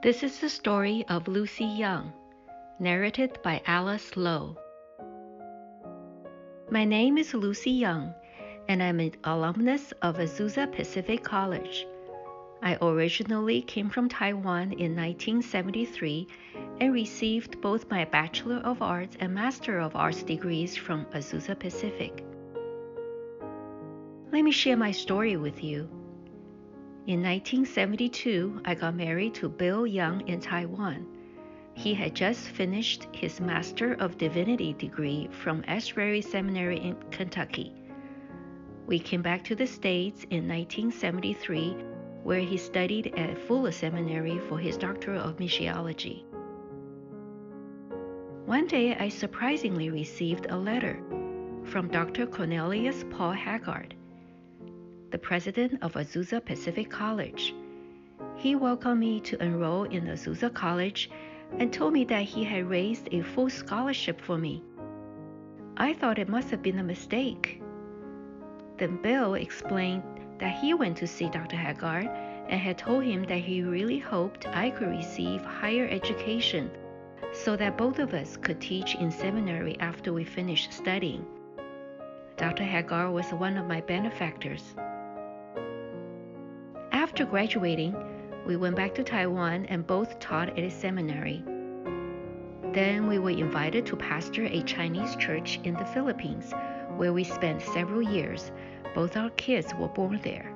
This is the story of Lucy Young, narrated by Alice Lowe. My name is Lucy Young, and I'm an alumnus of Azusa Pacific College. I originally came from Taiwan in 1973 and received both my Bachelor of Arts and Master of Arts degrees from Azusa Pacific. Let me share my story with you. In 1972, I got married to Bill Young in Taiwan. He had just finished his Master of Divinity degree from Ashbury Seminary in Kentucky. We came back to the States in 1973, where he studied at Fuller Seminary for his doctorate of missiology. One day, I surprisingly received a letter from Dr. Cornelius Paul Haggard, the president of Azusa Pacific College. He welcomed me to enroll in Azusa College and told me that he had raised a full scholarship for me. I thought it must have been a mistake. Then Bill explained that he went to see Dr. Haggard and had told him that he really hoped I could receive higher education so that both of us could teach in seminary after we finished studying. Dr. Haggard was one of my benefactors. After graduating, we went back to Taiwan and both taught at a seminary. Then we were invited to pastor a Chinese church in the Philippines, where we spent several years. Both our kids were born there.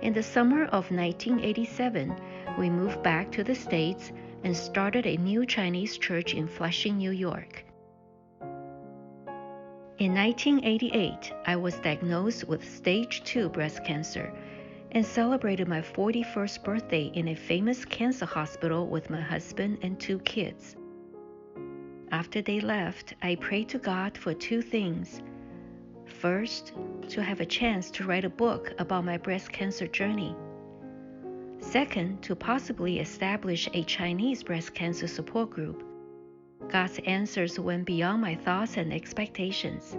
In the summer of 1987, we moved back to the States and started a new Chinese church in Flushing, New York. In 1988, I was diagnosed with stage 2 breast cancer and celebrated my 41st birthday in a famous cancer hospital with my husband and 2 kids. After they left, I prayed to God for 2 things. First, to have a chance to write a book about my breast cancer journey. Second, to possibly establish a Chinese breast cancer support group. God's answers went beyond my thoughts and expectations.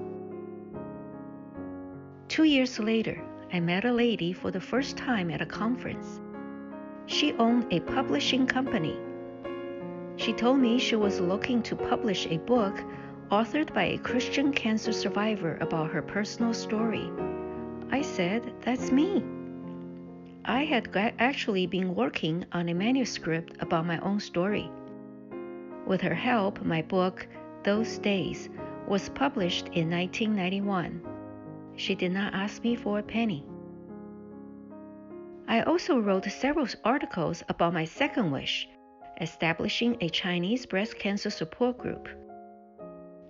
2 years later, I met a lady for the first time at a conference. She owned a publishing company. She told me she was looking to publish a book authored by a Christian cancer survivor about her personal story. I said, "That's me." I had actually been working on a manuscript about my own story. With her help, my book, Those Days, was published in 1991. She did not ask me for a penny. I also wrote several articles about my second wish, establishing a Chinese breast cancer support group.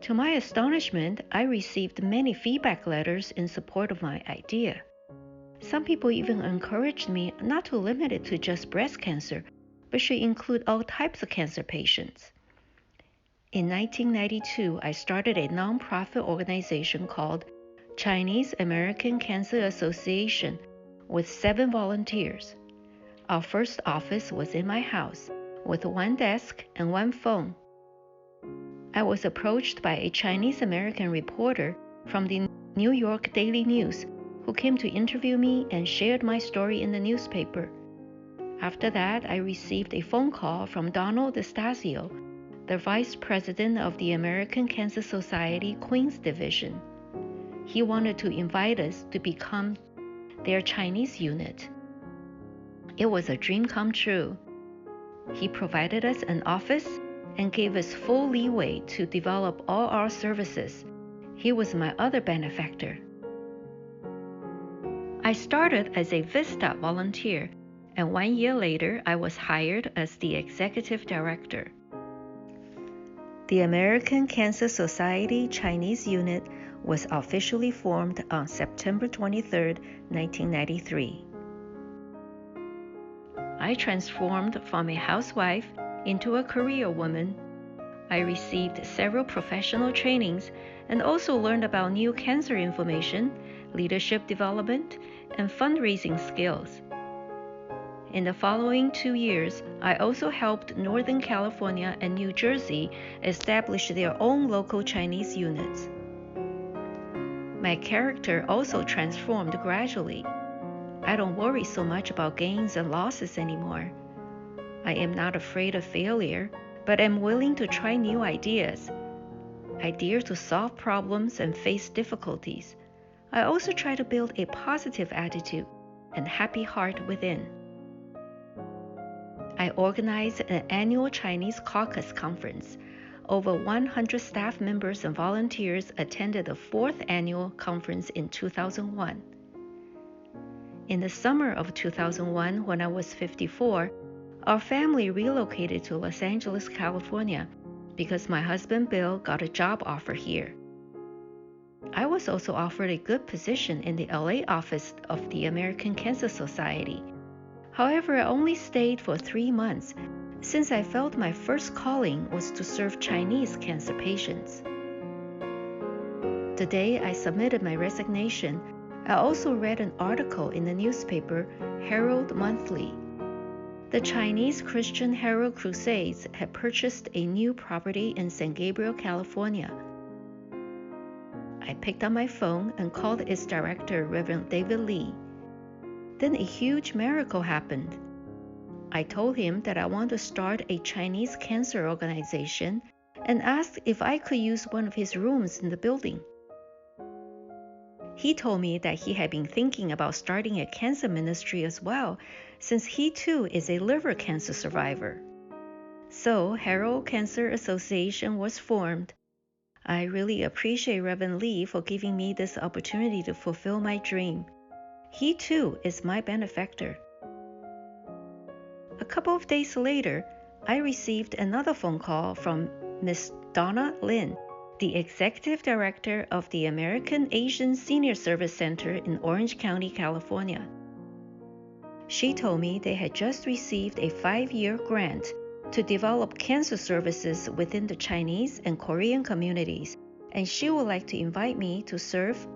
To my astonishment, I received many feedback letters in support of my idea. Some people even encouraged me not to limit it to just breast cancer, but should include all types of cancer patients. In 1992, I started a nonprofit organization called Chinese American Cancer Association with 7 volunteers. Our first office was in my house with 1 desk and 1 phone. I was approached by a Chinese American reporter from the New York Daily News who came to interview me and shared my story in the newspaper. After that, I received a phone call from Donald DeStasio, the vice president of the American Cancer Society Queens Division. He wanted to invite us to become their Chinese unit. It was a dream come true. He provided us an office and gave us full leeway to develop all our services. He was my other benefactor. I started as a VISTA volunteer, and 1 year later, I was hired as the executive director. The American Cancer Society Chinese unit was officially formed on September 23, 1993. I transformed from a housewife into a career woman. I received several professional trainings and also learned about new cancer information, leadership development, and fundraising skills. In the following 2 years, I also helped Northern California and New Jersey establish their own local Chinese units. My character also transformed gradually. I don't worry so much about gains and losses anymore. I am not afraid of failure, but am willing to try new ideas. I dare to solve problems and face difficulties. I also try to build a positive attitude and happy heart within. I organized an annual Chinese caucus conference. Over 100 staff members and volunteers attended the 4th annual conference in 2001. In the summer of 2001, when I was 54, our family relocated to Los Angeles, California, because my husband Bill got a job offer here. I was also offered a good position in the LA office of the American Cancer Society. However, I only stayed for 3 months, since I felt my first calling was to serve Chinese cancer patients. The day I submitted my resignation, I also read an article in the newspaper Herald Monthly. The Chinese Christian Herald Crusades had purchased a new property in San Gabriel, California. I picked up my phone and called its director, Reverend David Lee. Then a huge miracle happened. I told him that I want to start a Chinese cancer organization and asked if I could use one of his rooms in the building. He told me that he had been thinking about starting a cancer ministry as well, since he too is a liver cancer survivor. So Herald Cancer Association was formed. I really appreciate Reverend Lee for giving me this opportunity to fulfill my dream. He too is my benefactor. A couple of days later, I received another phone call from Miss Donna Lin, the Executive Director of the American Asian Senior Service Center in Orange County, California. She told me they had just received a 5-year grant to develop cancer services within the Chinese and Korean communities, and she would like to invite me to serve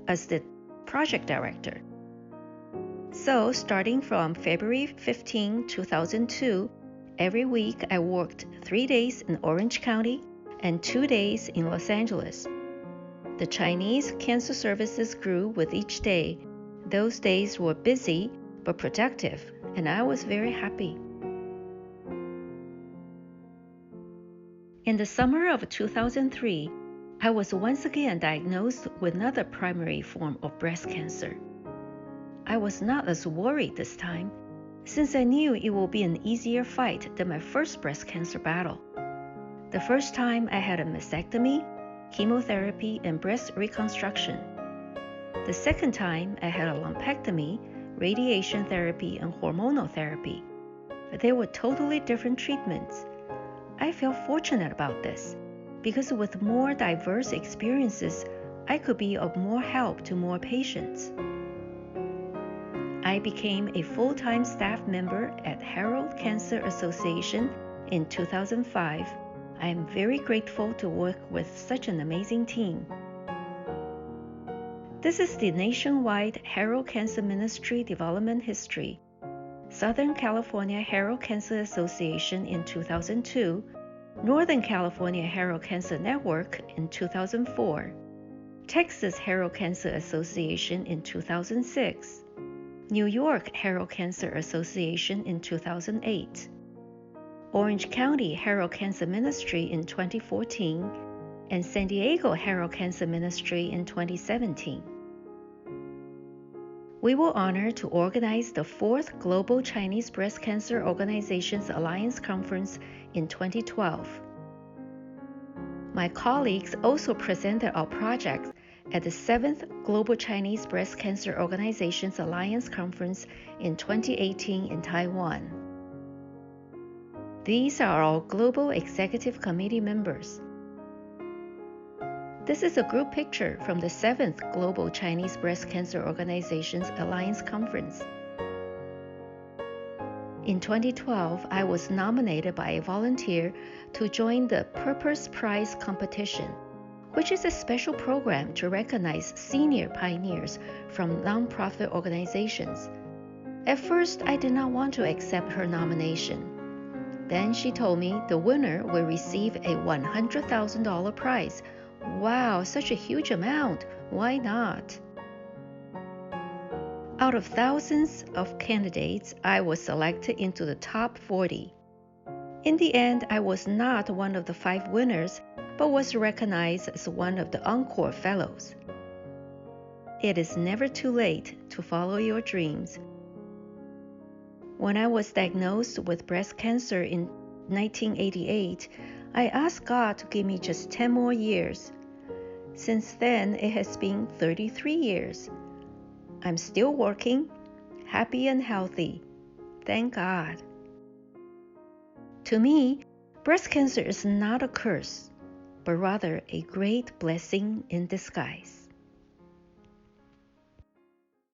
as the project director. So, starting from February 15, 2002, every week I worked 3 days in Orange County and 2 days in Los Angeles. The Chinese cancer services grew with each day. Those days were busy but productive, and I was very happy. In the summer of 2003, I was once again diagnosed with another primary form of breast cancer. I was not as worried this time, since I knew it would be an easier fight than my first breast cancer battle. The first time I had a mastectomy, chemotherapy, and breast reconstruction. The second time I had a lumpectomy, radiation therapy, and hormonal therapy. They were totally different treatments. I feel fortunate about this, because with more diverse experiences, I could be of more help to more patients. I became a full-time staff member at Herald Cancer Association in 2005. I am very grateful to work with such an amazing team. This is the nationwide Herald Cancer Ministry development history. Southern California Herald Cancer Association in 2002, Northern California Herald Cancer Network in 2004, Texas Herald Cancer Association in 2006, New York Herald Cancer Association in 2008, Orange County Herald Cancer Ministry in 2014, and San Diego Herald Cancer Ministry in 2017. We were honored to organize the 4th Global Chinese Breast Cancer Organizations Alliance Conference in 2012. My colleagues also presented our project at the 7th Global Chinese Breast Cancer Organizations Alliance Conference in 2018 in Taiwan. These are our Global Executive Committee members. This is a group picture from the 7th Global Chinese Breast Cancer Organizations Alliance Conference. In 2012, I was nominated by a volunteer to join the Purpose Prize competition, which is a special program to recognize senior pioneers from nonprofit organizations. At first, I did not want to accept her nomination. Then she told me the winner will receive a $100,000 prize. Wow, such a huge amount. Why not? Out of thousands of candidates, I was selected into the top 40. In the end, I was not one of the 5 winners, but was recognized as one of the Encore Fellows. It is never too late to follow your dreams. When I was diagnosed with breast cancer in 1988, I asked God to give me just 10 more years. Since then, it has been 33 years. I'm still working, happy and healthy. Thank God. To me, breast cancer is not a curse, but rather a great blessing in disguise.